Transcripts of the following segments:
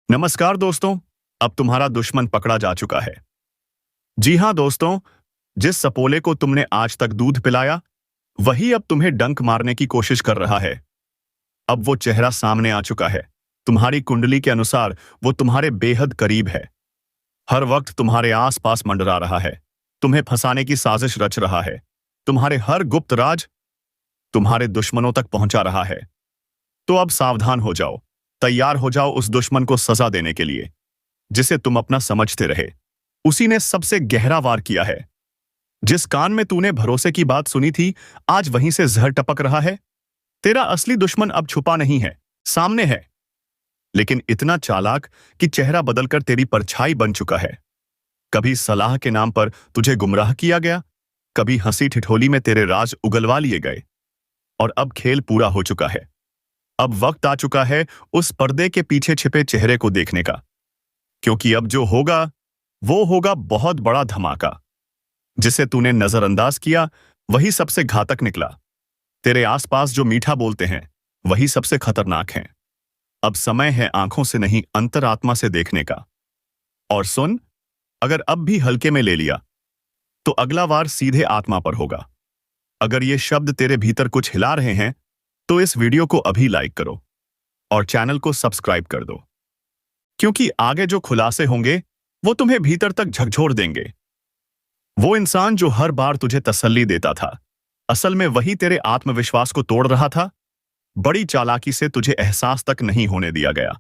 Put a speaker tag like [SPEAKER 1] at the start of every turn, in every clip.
[SPEAKER 1] नमस्कार दोस्तों। अब तुम्हारा दुश्मन पकड़ा जा चुका है। जी हाँ दोस्तों, जिस सपोले को तुमने आज तक दूध पिलाया, वही अब तुम्हें डंक मारने की कोशिश कर रहा है। अब वो चेहरा सामने आ चुका है। तुम्हारी कुंडली के अनुसार वो तुम्हारे बेहद करीब है। हर वक्त तुम्हारे आसपास मंडरा रहा है, तुम्हें फंसाने की साजिश रच रहा है। तुम्हारे हर गुप्त राज तुम्हारे दुश्मनों तक पहुंचा रहा है। तो अब सावधान हो जाओ, तैयार हो जाओ उस दुश्मन को सजा देने के लिए जिसे तुम अपना समझते रहे। उसी ने सबसे गहरा वार किया है। जिस कान में तूने भरोसे की बात सुनी थी, आज वहीं से जहर टपक रहा है। तेरा असली दुश्मन अब छुपा नहीं है, सामने है, लेकिन इतना चालाक कि चेहरा बदलकर तेरी परछाई बन चुका है। कभी सलाह के नाम पर तुझे गुमराह किया गया, कभी हंसी ठिठोली में तेरे राज उगलवा लिए गए, और अब खेल पूरा हो चुका है। अब वक्त आ चुका है उस पर्दे के पीछे छिपे चेहरे को देखने का, क्योंकि अब जो होगा वो होगा बहुत बड़ा धमाका। जिसे तूने नजरअंदाज किया वही सबसे घातक निकला। तेरे आसपास जो मीठा बोलते हैं वही सबसे खतरनाक हैं। अब समय है आंखों से नहीं, अंतरात्मा से देखने का। और सुन, अगर अब भी हल्के में ले लिया तो अगला वार सीधे आत्मा पर होगा। अगर ये शब्द तेरे भीतर कुछ हिला रहे हैं तो इस वीडियो को अभी लाइक करो और चैनल को सब्सक्राइब कर दो, क्योंकि आगे जो खुलासे होंगे वो तुम्हें भीतर तक झकझोर देंगे। वो इंसान जो हर बार तुझे तसल्ली देता था, असल में वही तेरे आत्मविश्वास को तोड़ रहा था। बड़ी चालाकी से तुझे एहसास तक नहीं होने दिया गया।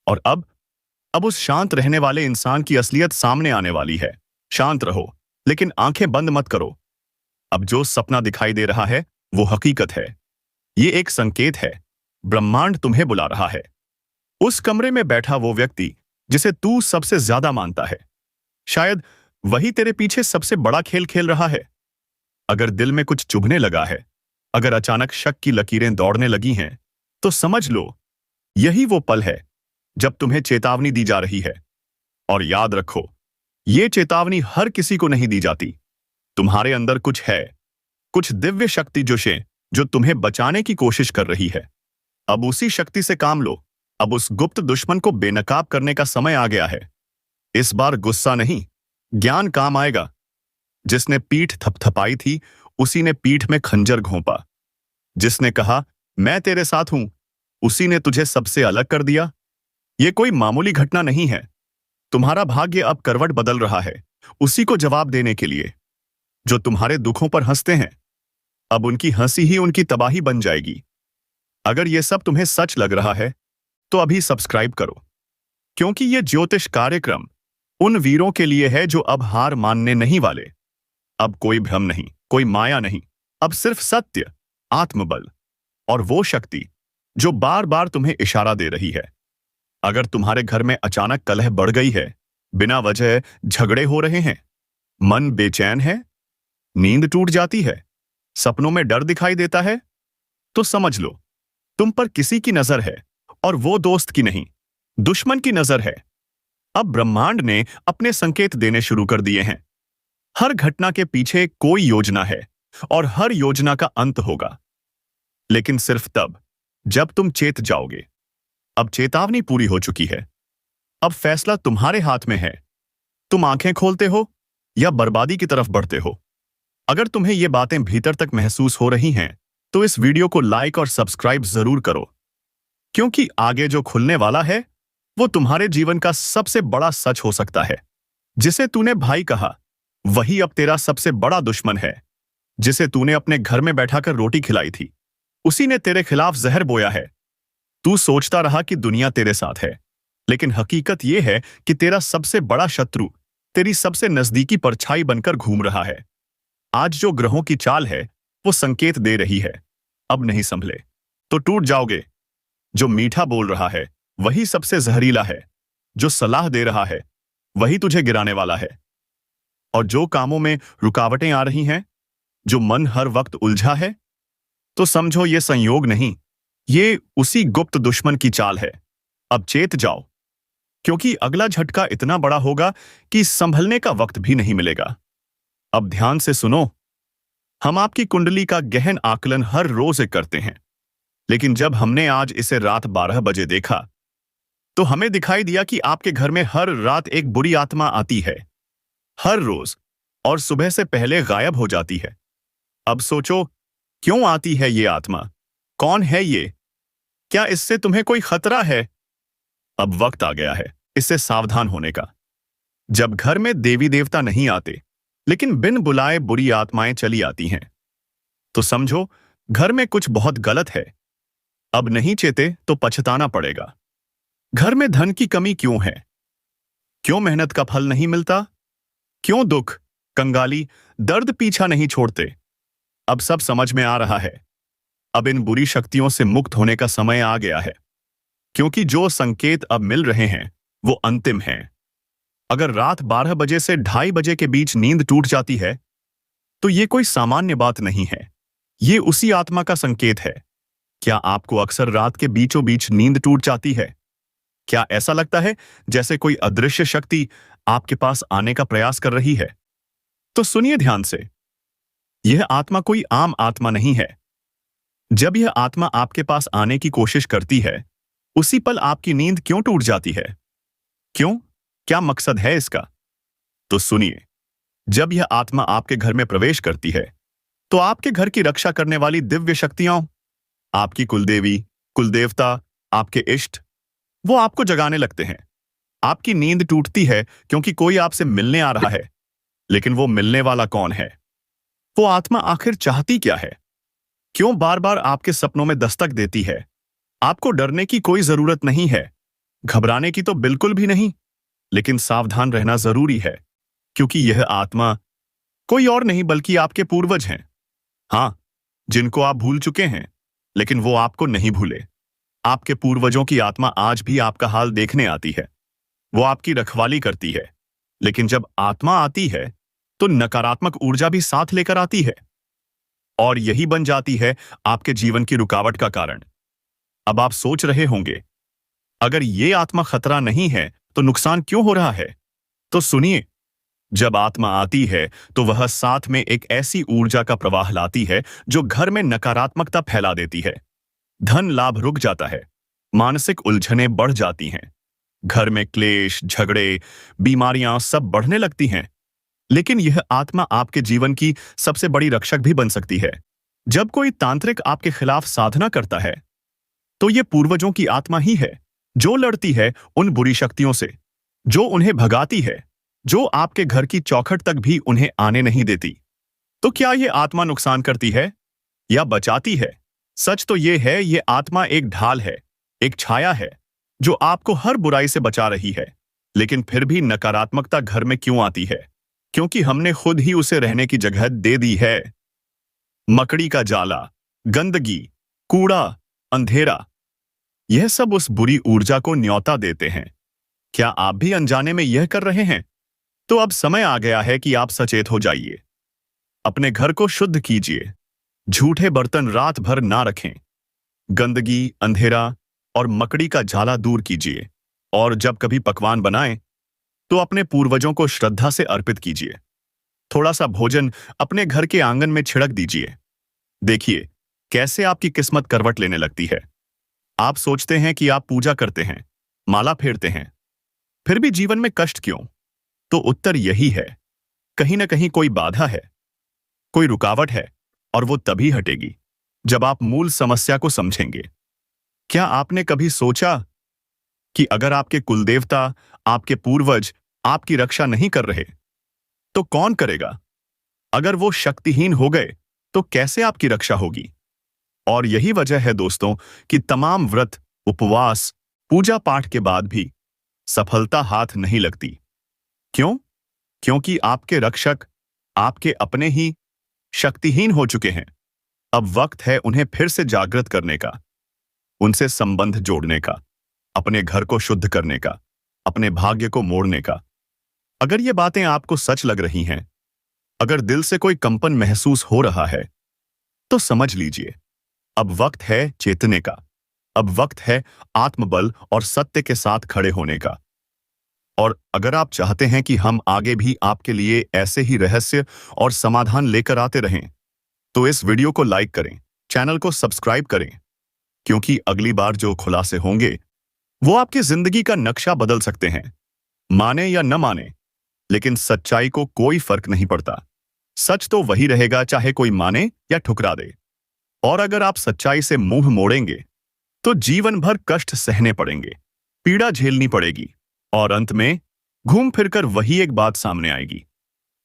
[SPEAKER 1] और अब उस शांत रहने वाले इंसान की असलियत सामने आने वाली है। शांत रहो, लेकिन आंखें बंद मत करो। अब जो सपना दिखाई दे रहा है वो हकीकत है। ये एक संकेत है। ब्रह्मांड तुम्हें बुला रहा है। उस कमरे में बैठा वो व्यक्ति जिसे तू सबसे ज्यादा मानता है, शायद वही तेरे पीछे सबसे बड़ा खेल खेल रहा है। अगर दिल में कुछ चुभने लगा है, अगर अचानक शक की लकीरें दौड़ने लगी हैं, तो समझ लो यही वो पल है जब तुम्हें चेतावनी दी जा रही है। और याद रखो, ये चेतावनी हर किसी को नहीं दी जाती। तुम्हारे अंदर कुछ है, कुछ दिव्य शक्ति जो तुम्हें बचाने की कोशिश कर रही है। अब उसी शक्ति से काम लो। अब उस गुप्त दुश्मन को बेनकाब करने का समय आ गया है। इस बार गुस्सा नहीं, ज्ञान काम आएगा। जिसने पीठ थपथपाई थी, उसी ने पीठ में खंजर घोंपा। जिसने कहा मैं तेरे साथ हूं, उसी ने तुझे सबसे अलग कर दिया। यह कोई मामूली घटना नहीं है। तुम्हारा भाग्य अब करवट बदल रहा है, उसी को जवाब देने के लिए। जो तुम्हारे दुखों पर हंसते हैं, अब उनकी हंसी ही उनकी तबाही बन जाएगी। अगर यह सब तुम्हें सच लग रहा है तो अभी सब्सक्राइब करो, क्योंकि यह ज्योतिष कार्यक्रम उन वीरों के लिए है जो अब हार मानने नहीं वाले। अब कोई भ्रम नहीं, कोई माया नहीं, अब सिर्फ सत्य, आत्मबल और वो शक्ति जो बार बार तुम्हें इशारा दे रही है। अगर तुम्हारे घर में अचानक कलह बढ़ गई है, बिना वजह झगड़े हो रहे हैं, मन बेचैन है, नींद टूट जाती है, सपनों में डर दिखाई देता है, तो समझ लो तुम पर किसी की नजर है, और वो दोस्त की नहीं, दुश्मन की नजर है। अब ब्रह्मांड ने अपने संकेत देने शुरू कर दिए हैं। हर घटना के पीछे कोई योजना है, और हर योजना का अंत होगा, लेकिन सिर्फ तब जब तुम चेत जाओगे। अब चेतावनी पूरी हो चुकी है। अब फैसला तुम्हारे हाथ में है। तुम आंखें खोलते हो या बर्बादी की तरफ बढ़ते हो। अगर तुम्हें ये बातें भीतर तक महसूस हो रही हैं, तो इस वीडियो को लाइक और सब्सक्राइब जरूर करो, क्योंकि आगे जो खुलने वाला है वो तुम्हारे जीवन का सबसे बड़ा सच हो सकता है। जिसे तूने भाई कहा, वही अब तेरा सबसे बड़ा दुश्मन है। जिसे तूने अपने घर में बैठाकर रोटी खिलाई थी, उसी ने तेरे खिलाफ जहर बोया है। तू सोचता रहा कि दुनिया तेरे साथ है, लेकिन हकीकत यह है कि तेरा सबसे बड़ा शत्रु तेरी सबसे नजदीकी परछाई बनकर घूम रहा है। आज जो ग्रहों की चाल है वो संकेत दे रही है, अब नहीं संभले तो टूट जाओगे। जो मीठा बोल रहा है वही सबसे जहरीला है। जो सलाह दे रहा है वही तुझे गिराने वाला है। और जो कामों में रुकावटें आ रही हैं, जो मन हर वक्त उलझा है, तो समझो ये संयोग नहीं, ये उसी गुप्त दुश्मन की चाल है। अब चेत जाओ, क्योंकि अगला झटका इतना बड़ा होगा कि संभलने का वक्त भी नहीं मिलेगा। अब ध्यान से सुनो। हम आपकी कुंडली का गहन आकलन हर रोज करते हैं, लेकिन जब हमने आज इसे रात 12 बजे देखा तो हमें दिखाई दिया कि आपके घर में हर रात एक बुरी आत्मा आती है, हर रोज, और सुबह से पहले गायब हो जाती है। अब सोचो, क्यों आती है ये आत्मा? कौन है ये? क्या इससे तुम्हें कोई खतरा है? अब वक्त आ गया है इससे सावधान होने का। जब घर में देवी देवता नहीं आते, लेकिन बिन बुलाए बुरी आत्माएं चली आती हैं, तो समझो घर में कुछ बहुत गलत है। अब नहीं चेते तो पछताना पड़ेगा। घर में धन की कमी क्यों है? क्यों मेहनत का फल नहीं मिलता? क्यों दुख, कंगाली, दर्द पीछा नहीं छोड़ते? अब सब समझ में आ रहा है। अब इन बुरी शक्तियों से मुक्त होने का समय आ गया है, क्योंकि जो संकेत अब मिल रहे हैं वो अंतिम हैं। अगर रात 12 बजे से 2:30 बजे के बीच नींद टूट जाती है, तो ये कोई सामान्य बात नहीं है। ये उसी आत्मा का संकेत है। क्या आपको अक्सर रात के बीचों बीच नींद टूट जाती है? क्या ऐसा लगता है जैसे कोई अदृश्य शक्ति आपके पास आने का प्रयास कर रही है? तो सुनिए ध्यान से, यह आत्मा कोई आम आत्मा नहीं है। जब यह आत्मा आपके पास आने की कोशिश करती है, उसी पल आपकी नींद क्यों टूट जाती है? क्यों? क्या मकसद है इसका? तो सुनिए, जब यह आत्मा आपके घर में प्रवेश करती है, तो आपके घर की रक्षा करने वाली दिव्य शक्तियां, आपकी कुलदेवी, कुलदेवता, आपके इष्ट, वो आपको जगाने लगते हैं। आपकी नींद टूटती है क्योंकि कोई आपसे मिलने आ रहा है, लेकिन वो मिलने वाला कौन है? वो आत्मा आखिर चाहती क्या है? क्यों बार बार आपके सपनों में दस्तक देती है? आपको डरने की कोई जरूरत नहीं है, घबराने की तो बिल्कुल भी नहीं, लेकिन सावधान रहना जरूरी है, क्योंकि यह आत्मा कोई और नहीं बल्कि आपके पूर्वज हैं। हाँ, जिनको आप भूल चुके हैं, लेकिन वो आपको नहीं भूले। आपके पूर्वजों की आत्मा आज भी आपका हाल देखने आती है। वो आपकी रखवाली करती है, लेकिन जब आत्मा आती है तो नकारात्मक ऊर्जा भी साथ लेकर आती है, और यही बन जाती है आपके जीवन की रुकावट का कारण। अब आप सोच रहे होंगे, अगर ये आत्मा खतरा नहीं है तो नुकसान क्यों हो रहा है? तो सुनिए, जब आत्मा आती है तो वह साथ में एक ऐसी ऊर्जा का प्रवाह लाती है जो घर में नकारात्मकता फैला देती है। धन लाभ रुक जाता है, मानसिक उलझनें बढ़ जाती हैं, घर में क्लेश, झगड़े, बीमारियां सब बढ़ने लगती हैं। लेकिन यह आत्मा आपके जीवन की सबसे बड़ी रक्षक भी बन सकती है। जब कोई तांत्रिक आपके खिलाफ साधना करता है, तो यह पूर्वजों की आत्मा ही है, जो लड़ती है उन बुरी शक्तियों से, जो उन्हें भगाती है, जो आपके घर की चौखट तक भी उन्हें आने नहीं देती। तो क्या यह आत्मा नुकसान करती है या बचाती है? सच तो यह है, यह आत्मा एक ढाल है, एक छाया है, जो आपको हर बुराई से बचा रही है। लेकिन फिर भी नकारात्मकता घर में क्यों आती है? क्योंकि हमने खुद ही उसे रहने की जगह दे दी है। मकड़ी का जाला, गंदगी, कूड़ा, अंधेरा, यह सब उस बुरी ऊर्जा को न्योता देते हैं। क्या आप भी अनजाने में यह कर रहे हैं? तो अब समय आ गया है कि आप सचेत हो जाइए। अपने घर को शुद्ध कीजिए, झूठे बर्तन रात भर ना रखें, गंदगी, अंधेरा और मकड़ी का जाला दूर कीजिए, और जब कभी पकवान बनाएं तो अपने पूर्वजों को श्रद्धा से अर्पित कीजिए। थोड़ा सा भोजन अपने घर के आंगन में छिड़क दीजिए। देखिए कैसे आपकी किस्मत करवट लेने लगती है। आप सोचते हैं कि आप पूजा करते हैं, माला फेरते हैं, फिर भी जीवन में कष्ट क्यों? तो उत्तर यही है, कहीं ना कहीं कोई बाधा है, कोई रुकावट है, और वो तभी हटेगी जब आप मूल समस्या को समझेंगे। क्या आपने कभी सोचा कि अगर आपके कुलदेवता, आपके पूर्वज आपकी रक्षा नहीं कर रहे, तो कौन करेगा? अगर वो शक्तिहीन हो गए तो कैसे आपकी रक्षा होगी? और यही वजह है दोस्तों कि तमाम व्रत, उपवास, पूजा पाठ के बाद भी सफलता हाथ नहीं लगती। क्यों? क्योंकि आपके रक्षक आपके अपने ही शक्तिहीन हो चुके हैं। अब वक्त है उन्हें फिर से जागृत करने का, उनसे संबंध जोड़ने का, अपने घर को शुद्ध करने का, अपने भाग्य को मोड़ने का। अगर ये बातें आपको सच लग रही हैं, अगर दिल से कोई कंपन महसूस हो रहा है, तो समझ लीजिए अब वक्त है चेतने का। अब वक्त है आत्मबल और सत्य के साथ खड़े होने का। और अगर आप चाहते हैं कि हम आगे भी आपके लिए ऐसे ही रहस्य और समाधान लेकर आते रहें, तो इस वीडियो को लाइक करें, चैनल को सब्सक्राइब करें, क्योंकि अगली बार जो खुलासे होंगे वो आपकी जिंदगी का नक्शा बदल सकते हैं, माने या न माने, लेकिन सच्चाई को कोई फर्क नहीं पड़ता। सच तो वही रहेगा, चाहे कोई माने या ठुकरा दे। और अगर आप सच्चाई से मुंह मोड़ेंगे तो जीवन भर कष्ट सहने पड़ेंगे, पीड़ा झेलनी पड़ेगी, और अंत में घूम फिरकर वही एक बात सामने आएगी।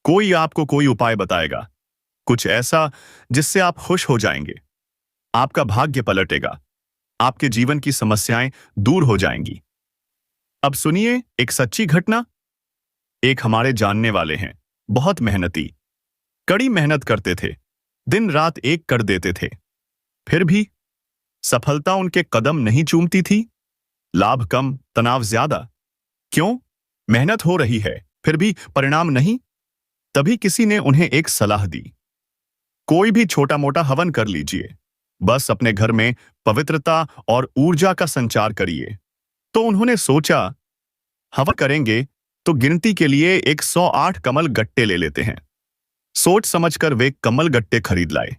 [SPEAKER 1] कोई आपको कोई उपाय बताएगा, कुछ ऐसा जिससे आप खुश हो जाएंगे। आपका भाग्य पलटेगा, आपके जीवन की समस्याएं दूर हो जाएंगी। अब सुनिए एक सच्ची घटना। एक हमारे जानने वाले हैं, बहुत मेहनती, कड़ी मेहनत करते थे, दिन रात एक कर देते थे। फिर भी सफलता उनके कदम नहीं चूमती थी। लाभ कम, तनाव ज्यादा। क्यों? मेहनत हो रही है, फिर भी परिणाम नहीं। तभी किसी ने उन्हें एक सलाह दी, कोई भी छोटा मोटा हवन कर लीजिए, बस अपने घर में पवित्रता और ऊर्जा का संचार करिए। तो उन्होंने सोचा, हवन करेंगे तो गिनती के लिए 108 कमल गट्टे ले लेते हैं। सोच समझकर वे कमल गट्टे खरीद लाए,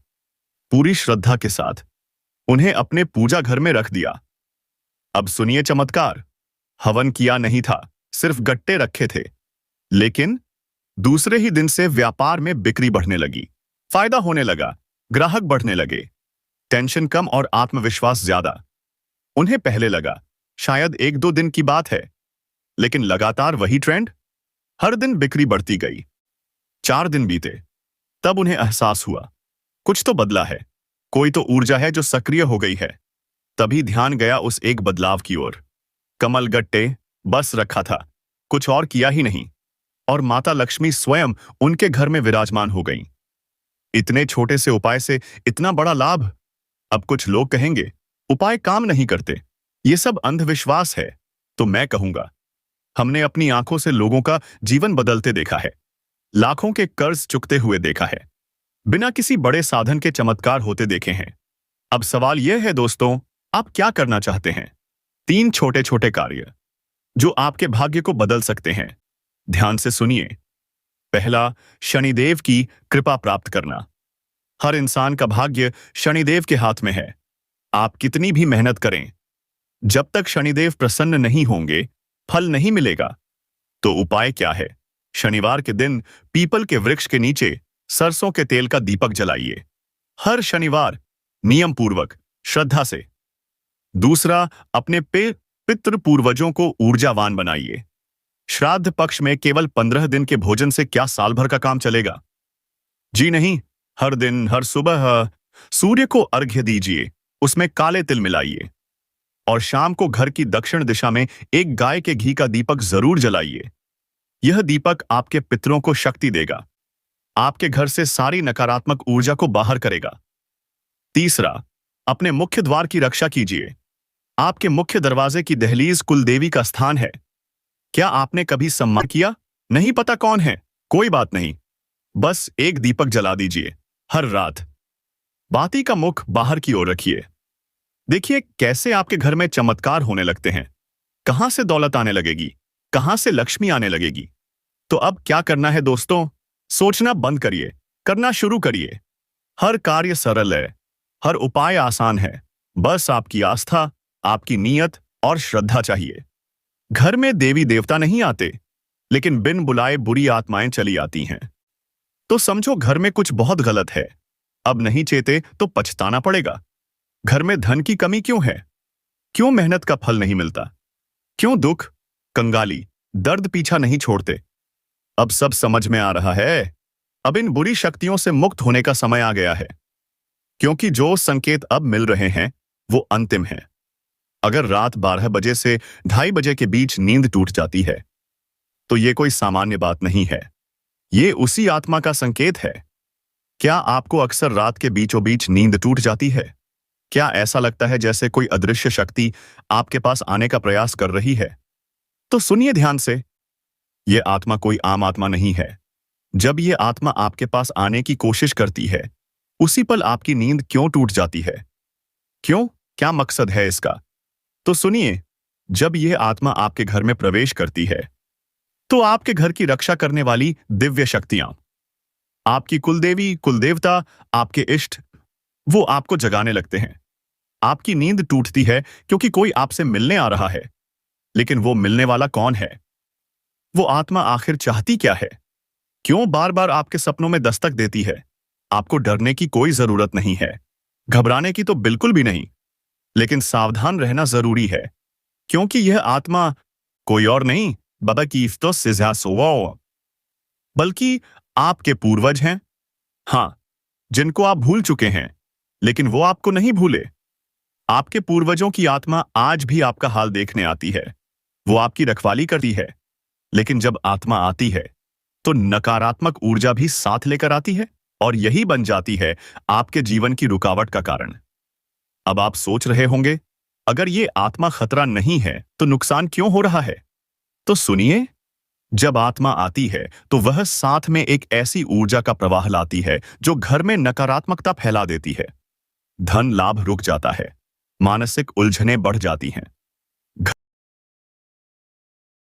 [SPEAKER 1] पूरी श्रद्धा के साथ उन्हें अपने पूजा घर में रख दिया। अब सुनिए चमत्कार। हवन किया नहीं था, सिर्फ गट्टे रखे थे, लेकिन दूसरे ही दिन से व्यापार में बिक्री बढ़ने लगी, फायदा होने लगा, ग्राहक बढ़ने लगे, टेंशन कम और आत्मविश्वास ज्यादा। उन्हें पहले लगा शायद 1-2 दिन की बात है, लेकिन लगातार वही ट्रेंड, हर दिन बिक्री बढ़ती गई। 4 दिन बीते, तब उन्हें एहसास हुआ कुछ तो बदला है, कोई तो ऊर्जा है जो सक्रिय हो गई है। तभी ध्यान गया उस एक बदलाव की ओर। कमल गट्टे बस रखा था, कुछ और किया ही नहीं, और माता लक्ष्मी स्वयं उनके घर में विराजमान हो गईं। इतने छोटे से उपाय से इतना बड़ा लाभ। अब कुछ लोग कहेंगे उपाय काम नहीं करते, ये सब अंधविश्वास है। तो मैं कहूंगा, हमने अपनी आंखों से लोगों का जीवन बदलते देखा है, लाखों के कर्ज चुकते हुए देखा है, बिना किसी बड़े साधन के चमत्कार होते देखे हैं। अब सवाल यह है दोस्तों, आप क्या करना चाहते हैं? 3 छोटे छोटे कार्य जो आपके भाग्य को बदल सकते हैं। ध्यान से सुनिए। पहला, शनिदेव की कृपा प्राप्त करना। हर इंसान का भाग्य शनिदेव के हाथ में है। आप कितनी भी मेहनत करें, जब तक शनिदेव प्रसन्न नहीं होंगे, फल नहीं मिलेगा। तो उपाय क्या है? शनिवार के दिन पीपल के वृक्ष के नीचे सरसों के तेल का दीपक जलाइए, हर शनिवार, नियम पूर्वक, श्रद्धा से। दूसरा, अपने पितृ पूर्वजों को ऊर्जावान बनाइए। श्राद्ध पक्ष में केवल 15 दिन के भोजन से क्या साल भर का काम चलेगा? जी नहीं, हर दिन, हर सुबह सूर्य को अर्घ्य दीजिए, उसमें काले तिल मिलाइए, और शाम को घर की दक्षिण दिशा में एक गाय के घी का दीपक जरूर जलाइए। यह दीपक आपके पितरों को शक्ति देगा, आपके घर से सारी नकारात्मक ऊर्जा को बाहर करेगा। तीसरा, अपने मुख्य द्वार की रक्षा कीजिए। आपके मुख्य दरवाजे की दहलीज कुलदेवी का स्थान है। क्या आपने कभी सम्मान किया? नहीं पता कौन है? कोई बात नहीं, बस एक दीपक जला दीजिए हर रात। बाती का मुख बाहर की ओर रखिए। देखिए कैसे आपके घर में चमत्कार होने लगते हैं। कहां से दौलत आने लगेगी, कहां से लक्ष्मी आने लगेगी। तो अब क्या करना है दोस्तों? सोचना बंद करिए, करना शुरू करिए। हर कार्य सरल है, हर उपाय आसान है, बस आपकी आस्था, आपकी नीयत और श्रद्धा चाहिए। घर में देवी देवता नहीं आते, लेकिन बिन बुलाए बुरी आत्माएं चली आती हैं। तो समझो घर में कुछ बहुत गलत है। अब नहीं चेते तो पछताना पड़ेगा। घर में धन की कमी क्यों है? क्यों मेहनत का फल नहीं मिलता? क्यों दुख, कंगाली, दर्द पीछा नहीं छोड़ते? अब सब समझ में आ रहा है। अब इन बुरी शक्तियों से मुक्त होने का समय आ गया है, क्योंकि जो संकेत अब मिल रहे हैं वो अंतिम है। अगर रात 12 बजे से 2:30 बजे के बीच नींद टूट जाती है, तो ये कोई सामान्य बात नहीं है, ये उसी आत्मा का संकेत है। क्या आपको अक्सर रात के बीचों बीच नींद टूट जाती है? क्या ऐसा लगता है जैसे कोई अदृश्य शक्ति आपके पास आने का प्रयास कर रही है? तो सुनिए ध्यान से, यह आत्मा कोई आम आत्मा नहीं है। जब यह आत्मा आपके पास आने की कोशिश करती है, उसी पल आपकी नींद क्यों टूट जाती है? क्यों? क्या मकसद है इसका? तो सुनिए, जब यह आत्मा आपके घर में प्रवेश करती है, तो आपके घर की रक्षा करने वाली दिव्य शक्तियां, आपकी कुलदेवी, कुलदेवता, आपके इष्ट, वो आपको जगाने लगते हैं। आपकी नींद टूटती है क्योंकि कोई आपसे मिलने आ रहा है, लेकिन वो मिलने वाला कौन है? वो आत्मा आखिर चाहती क्या है? क्यों बार बार आपके सपनों में दस्तक देती है? आपको डरने की कोई जरूरत नहीं है, घबराने की तो बिल्कुल भी नहीं, लेकिन सावधान रहना जरूरी है, क्योंकि यह आत्मा कोई और नहीं, बाबा कीफ्तो सिजासोवा, बल्कि आपके पूर्वज हैं। हाँ, जिनको आप भूल चुके हैं, लेकिन वो आपको नहीं भूले। आपके पूर्वजों की आत्मा आज भी आपका हाल देखने आती है। वो आपकी रखवाली करती है, लेकिन जब आत्मा आती है तो नकारात्मक ऊर्जा भी साथ लेकर आती है, और यही बन जाती है आपके जीवन की रुकावट का कारण। अब आप सोच रहे होंगे, अगर ये आत्मा खतरा नहीं है तो नुकसान क्यों हो रहा है? तो सुनिए, जब आत्मा आती है तो वह साथ में एक ऐसी ऊर्जा का प्रवाह लाती है जो घर में नकारात्मकता फैला देती है। धन लाभ रुक जाता है, मानसिक उलझनें बढ़ जाती हैं,